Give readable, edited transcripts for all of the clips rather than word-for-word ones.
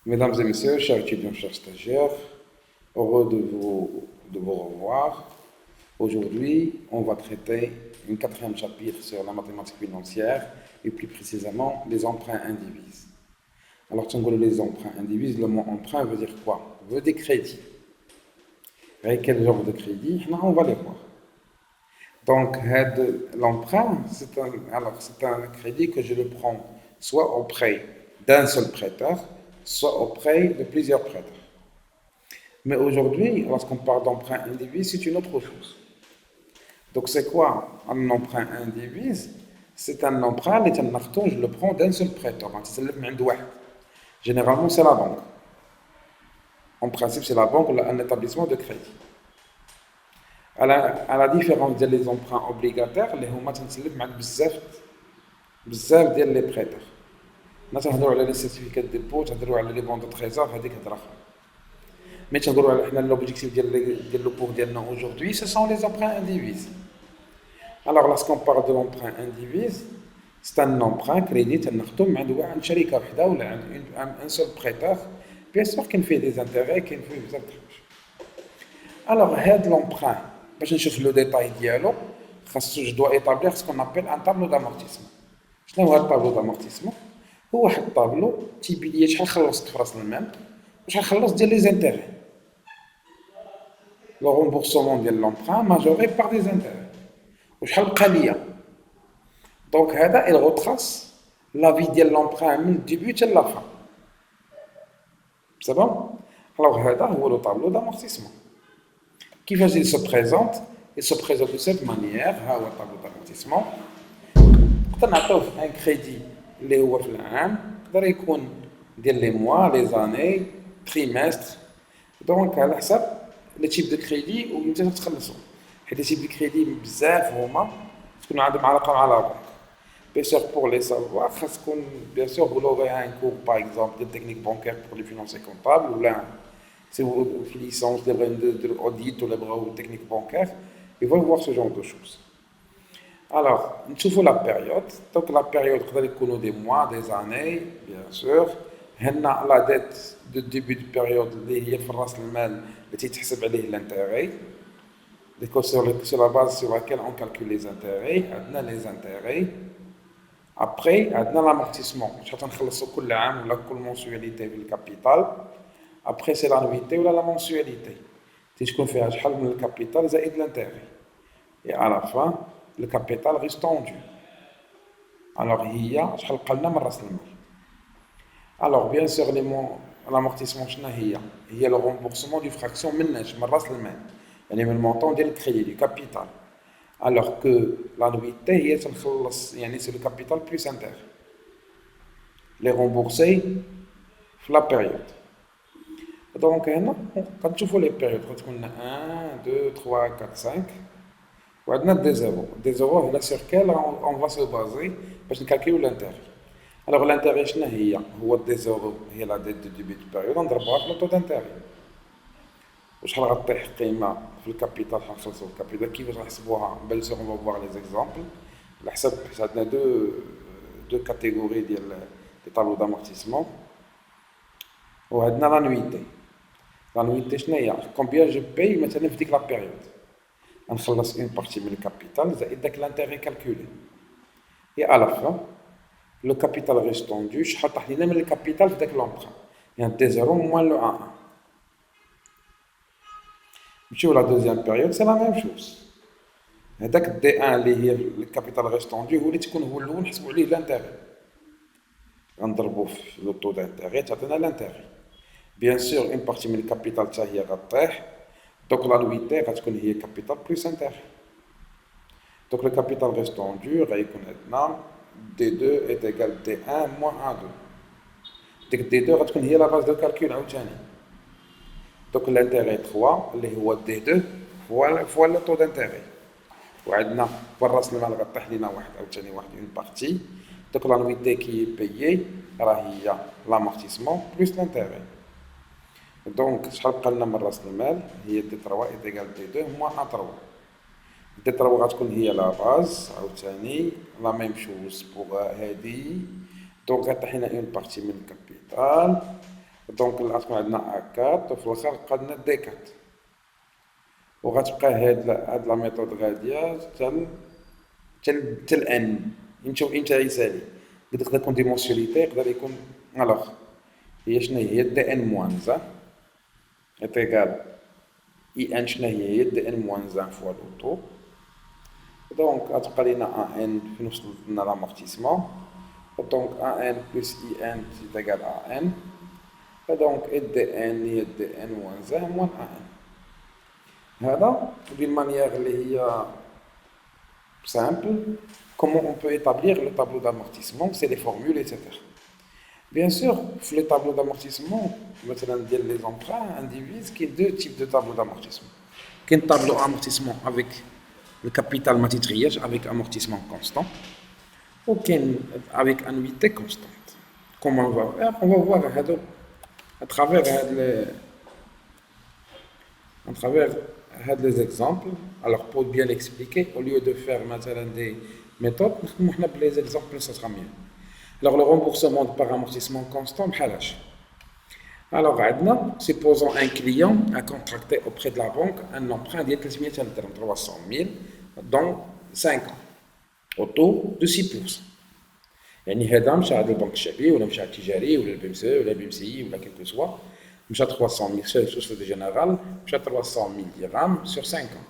Mesdames et messieurs, chers étudiants, chers stagiaires, heureux de vous revoir. Aujourd'hui, on va traiter un quatrième chapitre sur la mathématique financière et plus précisément les emprunts indivises. Alors, si on regarde les emprunts indivises, le mot emprunt veut dire quoi? Veut dire crédit. Et quel genre de crédit? On va les voir. Donc, l'emprunt, c'est un crédit que je le prends soit auprès d'un seul prêteur, soit auprès de plusieurs prêteurs. Mais aujourd'hui, lorsqu'on parle d'emprunt indivise, c'est une autre chose. Donc, c'est quoi un emprunt indivise? C'est un emprunt, je le prends d'un seul prêteur. Généralement, c'est la banque. En principe, c'est la banque ou un établissement de crédit. À la différence des emprunts obligataires, les هما تنسلف معك بزاف ديال لي بريتور. ما تهضروا على لي سيرتيفيكات ديبو، تهضروا على لي بون دو تريزور، هذيك هضره اخرى. مي تنهضروا على حنا لوبجيكتيف ديال لو كور ديالنا aujourd'hui, ce sont les emprunts indivises. Alors, lorsqu'on parle de l'emprunt indivise, c'est un emprunt crédit تناخذو عند شركه وحده ولا عند un seul prêteur. Bien sûr qu'il fait des intérêts, qu'il fait بزاف د الحوايج. Alors, هاد l'emprunt, باش نشوف لو ديتاي ديالو خاصو جو دوا établir ce qu'on appelle un tableau d'amortissement. شنو هو هاد الطابلو d'amortissement؟ هو واحد الطابلو تيبين لي شحال خلصت في راس المال وشحال خلصت ديال لي زانتيغي. لو رومبورسمون ديال l'emprunt majoré par des intérêts. وشحال بقى ليا. دونك هذا il retrace la vie ديال l'emprunt من الديبي حتى لا fin. C'est bon? Alors هذا هو لو طابلو d'amortissement. كيفاش il se présente? Il se présente de cette manière. ها هو الطابلو d'amortissement. نقدر نعطيوه ان كريدي اللي هو في العام، يقدر يكون ديال لي موا، لي زاني، تريمستر. دونك على حسب لي تيب دو كريدي وانت تخلصو. حيت لي تيب دو كريدي بزاف هما تكون عندهم علاقه مع لا بنك. بيان سور بور لي سافوار خاص تكون بيان سور vous aurez un cours par exemple de technique bancaire pour les financiers comptables ou là si vous في licence de l'audit ou la technique bancaire, ils vont voir ce genre de choses. Alors, نشوفوا la période. Donc la période يقدر يكونوا des mois, des années, bien sûr. هنا la dette de début de période اللي هي في راس المال اللي تيتحسب عليه l'intérêt. C'est la base sur laquelle on calcule les intérêts. عندنا les intérêts. Après, عندنا l'amortissement. شحال تنخلصوا كل عام ولا كل mensualité في الكابيتال. Après, c'est l'annuité ou la mensualité. تكون فيها شحال من الكابيتال زائد l'intérêt. Et à la fin, le capital reste tendu. Alors, هي شحال بقى لنا من راس المال. Alors, bien sûr, l'amortissement شنو هي le remboursement du fraction من راس المال. يعني من المونطون ديال الكريدي du capital. Alors que l'annuité هي تنخلص يعني c'est le capital plus intérêt. Les rembourser في la période. Donc هنا كنشوفوا les périodes غتكون لنا 1 2 3 4 5. وعندنا des zéros là sur lequel on va se baser باش نكالكيو l'intérêt. Alors l'intérêt شنو هو des zéros هي la dette de début de période نضربوها في le taux d'intérêt. وشحال غطيح قيمه في الكابيتال حنخلصوا الكابيتال كيفاش نحسبوها بل سور on va voir les exemples. على حسب عندنا دو كاتيجوري ديال لي طابلو d'amortissement. وعندنا l'annuité شنو هي combien je paye مثلا في ديك la période. نخلص une partie من الكابيتال زائد داك l'intérêt calculé. Et à la fin, le capital reste tendu. شحال طاح لينا من الكابيتال في داك l'emprunt. يعني des zéros moins le 1. نمشيو la deuxième période, c'est la même chose. هذاك D1 اللي هي الكابيتال reste tendu هو اللي تكون هو الاول نحسبوا عليه l'intérêt. غنضربوه في لو طو d'intérêt تعطينا l'intérêt. Bien sûr, une partie من الكابيتال حتى هي غطيح. Donc l'annuité غتكون هي capital plus intérêt. Donc le capital reste tendu غيكون عندنا D2 est égal D1 moins A2. ديك D2 غتكون هي la base de calcul عاوتاني. Donc l'intérêt 3 اللي هو D2 fois le taux d'intérêt. وعندنا بالراس المال غطيح لينا واحد عاوتاني واحد une partie. Donc l'annuité qui est payée راه هي l'amortissement plus l'intérêt. Donc شحال بقى لنا من راس المال هي D3 est égal D2 moins A3. D3 غتكون هي لا باز عاوتاني لا ميم شوز بوغ هادي. دونك غطيح لنا اون بارتي من الكابيتال دونك الأسماء عندنا أ4 وفي الآخر قادنا دي 4 وغتبقى هاد لا ميثود غادية تل ان نشوف امتى يسالي يقدر يكون دي مونسياليتي يقدر يكون الوغ هي شنو هي دي ان موان زان ايتيغال اي ان شنو هي دي ان موان زان فوا لوطو دونك غتبقى لينا ا ان فين وصلت لنا لامورتيسمون دونك ا ان بلس اي ان ايتيغال ا ان دونك دي ان هي دي ان موان زان موان ا ان هذا d'une manière اللي هي simple. Comment on peut établir le tableau d'amortissement? C'est les formules, etc. Bien sûr, le tableau d'amortissement, مثلا ديال les emprunts indivisent qu'il y a deux types de tableaux d'amortissement. Qu'un tableau d'amortissement avec le capital ما تيتغيرش avec amortissement constant ou avec annuité constante. Comment on va faire? On va voir à travers les exemples. Alors pour bien l'expliquer, au lieu de faire maintenant des méthodes, nous avons les exemples, ça sera mieux. Alors le remboursement par amortissement constant, alors supposons un client a contracté auprès de la banque un emprunt de 300 000 dans 5 ans, au taux de 6%. يعني هذا مشى عند البنك الشعبي ولا مشى التجاري ولا البي ام سي ولا البي ام سي ولا كيلكو سوا مشى 300 000 Société Générale مشى 300 000 dirhams sur 5 ans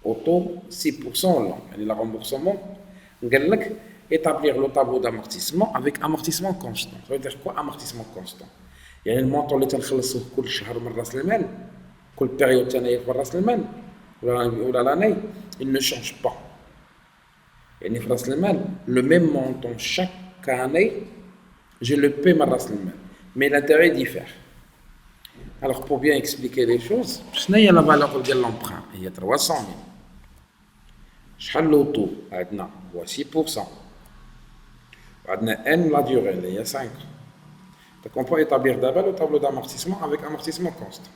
au taux 6% long. يعني le remboursement قال لك établir le tableau d'amortissement avec amortissement constant. Ça veut dire quoi amortissement constant? يعني المونطون اللي تنخلصوه كل شهر من راس المال كل بيريود ثانيه في راس المال ولا لاني il ne change pas. يعني في راس المال le même montant chaque année je le paie من راس المال mais l'intérêt diffère. Alors pour bien expliquer les choses شنو هي لا فالور ديال لومبران هي 300 000 شحال لو طو عندنا هو 6% وعندنا ان لا ديوري اللي هي 5. Donc on peut établir d'abord le tableau d'amortissement avec amortissement constant.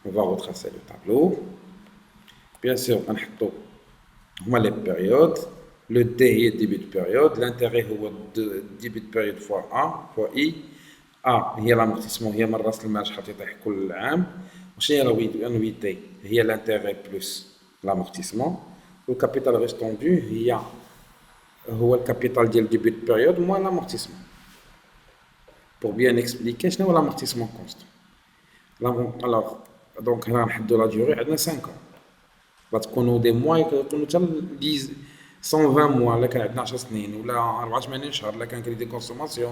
On va retracer le tableau. Bien sûr, on a les périodes. Le D est début de période. L'intérêt est début de période fois A fois I. A هي l'amortissement هي من راس المال شحال تيطيح كل عام. وشنو هي l'annuité هي l'intérêt plus l'amortissement. Le capital restendu هو الكابيتال ديال début de période moins l'amortissement. Pour bien expliquer, c'est l'amortissement constant. Alors, donc, on a la durée de 5 ans. Parce qu'on a des mois, on a 120 mois, là, on a 12 سنين, ou là, 84 شهر, là, on a un crédit de consommation.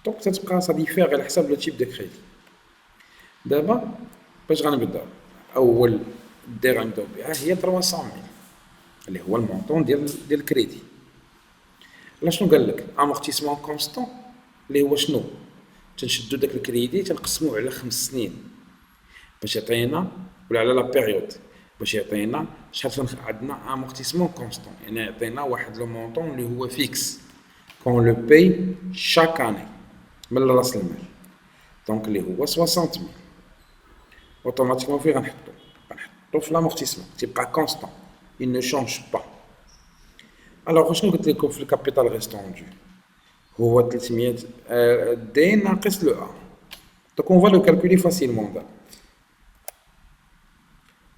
Donc, ça diffère à le type de crédit. D'abord, باش غنبداو أول دايرة نبداو بها هي 300 000 اللي هو المونطون ديال الكريدي. لا شنو قال لك؟ امورتيسمون كونستون اللي هو شنو؟ تنشدو داك الكريدي تنقسموه على 5 سنين باش يعطينا ولا على لا بيريود باش يعطينا شحال عندنا امورتيسمون كونستون يعني يعطينا واحد لو مونطون اللي هو فيكس كون لو باي شاك اني من راس المال دونك اللي هو 60 000 اوتوماتيكمون فين غنحطو في لامورتيسمون تيبقى كونستون il ne change pas. Alors شنو قلت لكم في الكابيتال ريستوندو هو 300 دي ناقص لو ا دونك اون فا لو كالكولي فاسيلمون دا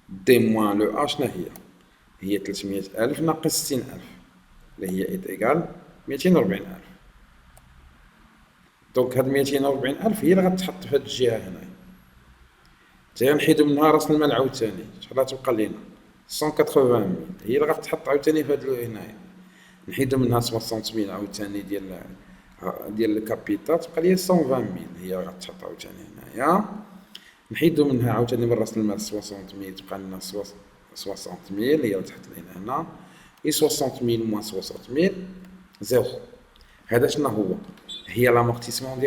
دي موان لو ا شنو هي 300,000 ناقص 60,000 اللي هي ايت ايكال 240,000 دونك هاد 240,000 هي اللي غتحط في هاد الجهه هنايا حتى نحيدو منها راس المال عاوتاني شحال غتبقى لينا 180,000 هي اللي غتحط عاوتاني في هاد هنايا نحيدو منها 60,000 عاوتاني ديال الكابيتال تبقى ليا 120,000 هي غتحط عاوتاني هنايا نحيدو منها عاوتاني من راس المال 60,000 تبقى لنا 60,000 هي تحت لينا هنا اي 60,000 موان 60,000 زيرو. هذا شنو هو؟ هي لامورتيسمون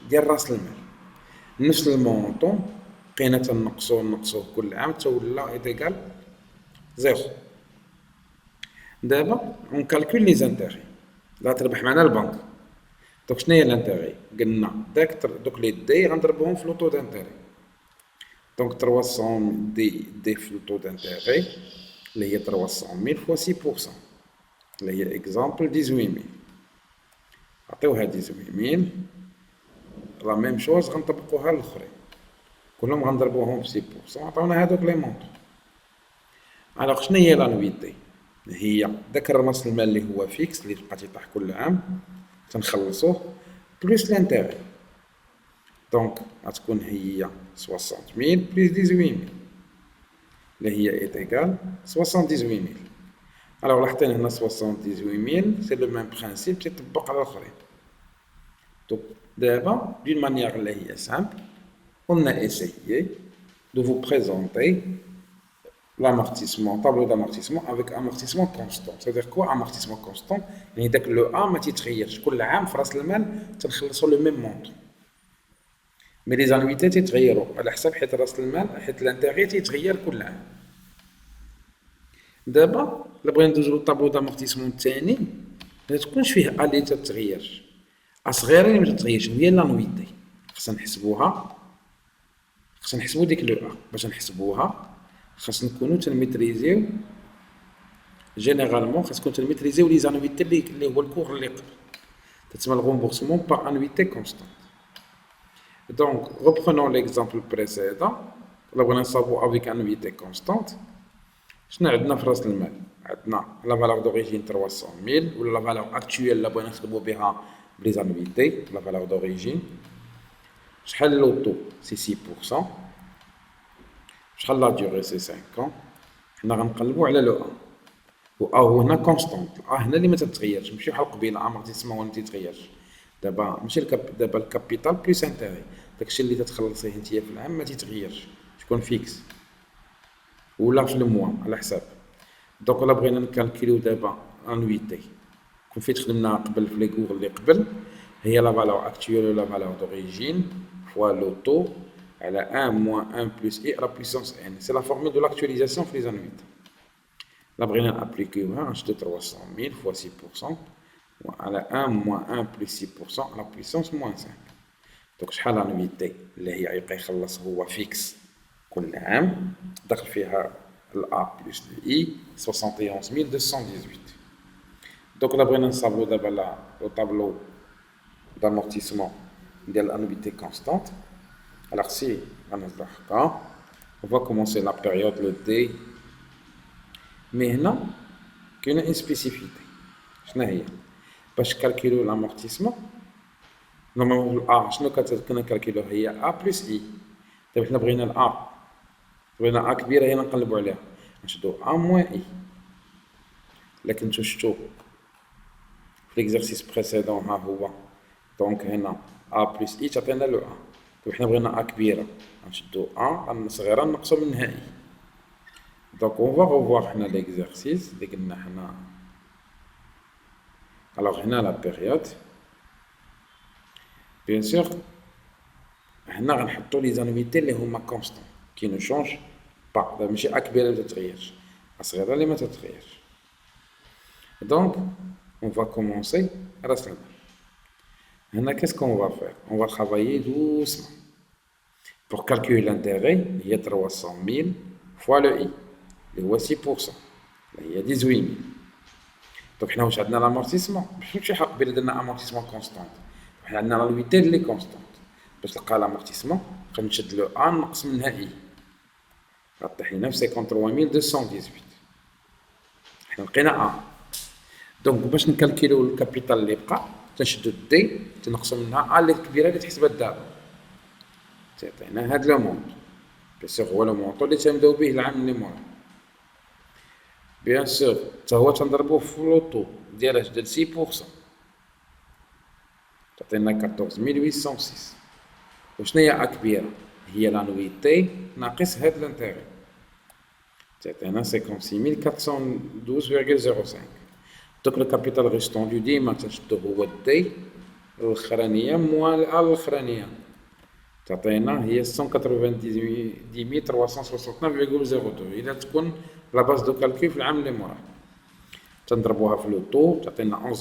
ديال راس المال نفس المونطون بقينا تنقصوه كل عام تولا ايتيكال زيرو. دابا اون كالكول لي زانتيغي لا تربح معنا البنك دونك شنو هي لانتيغي قلنا دوك لي دي غنضربهم في لوطو دانتيغي دونك 300 دي في لوطو دانتيغي اللي هي 300,000 فوا 6% اللي هي اكزامبل 18,000 عطيوها 18,000 لا ميم شوز غنطبقوها للآخرين كلهم غنضربوهم في 6% عطاونا هادوك لي مونطون. الوغ شنو هي لانويتي؟ هي داك الراس المال اللي هو فيكس اللي تبقى تيطيح كل عام تنخلصوه بلوس لانتيغي. دونك غتكون هي 60000 بلوس 18000 اللي هي ايت ايكال 78000. الوغ لاحظين هنا 78000 سي لو ميم برانسيپ تيطبق على الاخرين. دونك دابا دون مانيير اللي هي سامبل on a essayé de vous présenter l'amortissement, tableau d'amortissement avec amortissement constant. C'est-à-dire quoi amortissement constant? يعني داك لو A ما تيتغيرش كل عام في راس المال تنخلصوا لو ميم مونطون. مي لي زانويتي تيتغيروا على حساب حيت راس المال حيت لانتيغي تيتغير كل عام. دابا الا بغينا ندوزو للطابلو دامورتيسمون الثاني ما تكونش فيه ا اللي تتغير، ا صغيره اللي ما تتغيرش هي لانويتي. خصنا نحسبوها، خصنا نحسبو ديك لو ا. باش نحسبوها خاصنا نكونو تنميتريزيو جينيرالمون خاص تكون تنميتريزيو لي زانويتي اللي هو الكور اللي قبل تسمى الغومبورسمون بار انويتي كونستانت. دونك reprenons l'exemple précédent. الا بغينا نصاوبو افيك انويتي كونستانت شنو عندنا في راس المال؟ عندنا لا فالور دوريجين 300000 ولا لا فالور اكطويل اللي بغينا نخدمو بها بلي زانويتي لا فالور دوريجين. شحال لو طو؟ سي 6%. شحال لا ديوغي؟ سي 5 ans. حنا غنقلبو على لو ا و ا هو هنا كونستانت. ا هنا اللي ما تتغيرش ماشي بحال قبيله امورتيسمون هو اللي تيتغيرش. دابا ماشي دابا الكابيتال بلس انتيغي داكشي اللي تتخلصيه نتيا في العام ما تيتغيرش تكون فيكس ولا في الموا على حساب. دونك الا بغينا نكالكيليو دابا انويتي كون فايت خدمنا قبل في لي كور اللي قبل هي لا فالور اكطويل ولا فالور دوريجين فوا لو طو على 1 moins 1 plus i à la puissance n. C'est la formule de l'actualisation في les annuités. لا بغينا نابليكيوها غنشدو 300000 fois 6% على 1 moins 1 plus 6% à la puissance moins 5. دونك شحال انويتي اللي هي يبقى يخلص هو فيكس كل عام دخل فيها الA plus le I 71218. دونك الا بغينا نصاوبو دابا لو طابلو d'amortissement ديال الانويتي كونستانت. Alors si غنهزو هكا on va commencer la période le D. مي هنا كاينه ان سبيسيفيتي. شنو هي؟ باش كالكيلو l'amortissement نورمالمون الA شنو كنا كالكيلو هي A plus I. دابا حنا بغينا الA بغينا ا كبيره هنا نقلبو عليها نشدو ا موان اي. لكن شفتو في ليكزارسيس بريسيدون ها هو دونك هنا ا بلس اي تعطينا لو ا. دابا حنا بغينا ا كبيره نشدو ا صغيره نقصو منها اي. دونك اون فا ريفوار حنا ليكزارسيس اللي قلنا حنا. الوغ هنا لا بيريود بيان سور هنا غنحطو لي زانويتي اللي هما كونستون كي نو شونج با. ماشي ا كبيره ما تتغيرش ا صغيره اللي ما تتغيرش. دونك on va commencer راس المال. هنا qu'est-ce qu'on va faire? On va travailler doucement. Pour calculer l'intérêt هي 300000 fois le i اللي هو 6% اللي هي 18000. دونك حنا واش عندنا لامورتيسمون ماشي حق قبيله درنا امورتيسمون كونستانت حنا عندنا لويتي اللي كونستانت. باش نلقى لامورتيسمون غنشد لو ا نقص منها اي غطيح لينا في 53218. حنا لقينا ا. دونك باش نكالكيلو الكابيتال اللي بقى تنشدو دي تنقصو منها ا اللي كبيره اللي تحسبها دابا تعطينا هاد لو مونطون. بيان سور هو لو مونطون اللي تنبداو به العام اللي مورا. بيان سور حتى هو تنضربوه في لوطو ديال اش ديال 6% تعطينا 14806. وشنو هي ا كبيره؟ هي لانويتي ناقص هاد لانتيغي تعطينا 56412,05. دونك لو كابيتال ريستوندو ديما تنشدو هو الدي الاخرانيه موان الا الاخرانيه تعطينا هي 190369.02. اذا تكون لا باز دو كالكول في العام اللي موراه تنضربوها في لو طو تعطينا 11422,14.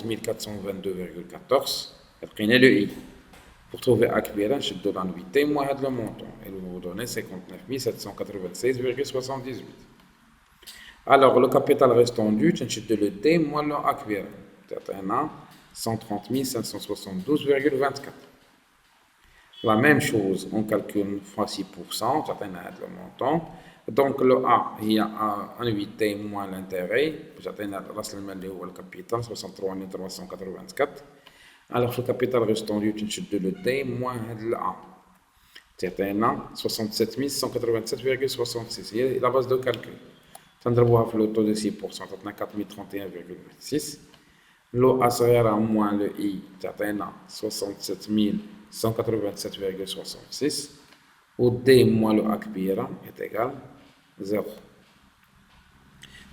لقينا لو اي. Pour trouver A كبيرة نشدو لانويتي موان هاد لو مونطون et vous donner 59796,78. Alors le capital restendu تنشدو لو دي موان لو A كبيرة تعطينا 130 572,24. La même chose, on calcule fois 6%, ça donne le montant. Donc le A, il y a annuité moins l'intérêt, ça donne le capital, 63 384. Alors le capital restant du de le D moins le A. C'est 67 187,66. C'est la base de calcul. Ça va le taux de 6%, ça donne 4031,6. Le A sera moins le I, ça donne 67 187,66. Ou D moins le A est égal à 0.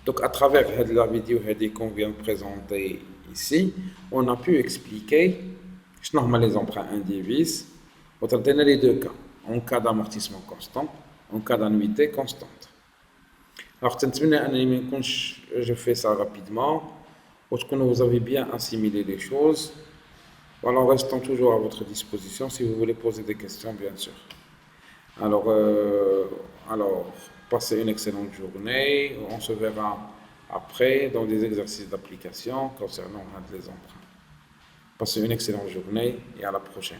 Donc, à travers la vidéo qu'on vient de présenter ici, on a pu expliquer normalement les emprunts indivises. On a les deux cas. En cas d'amortissement constant, en cas d'annuité constante. Alors, je fais ça rapidement. Parce que vous avez bien assimilé les choses. Voilà, en restant toujours à votre disposition si vous voulez poser des questions, bien sûr. Alors, passez une excellente journée. On se verra après dans des exercices d'application concernant les emprunts. Passez une excellente journée et à la prochaine.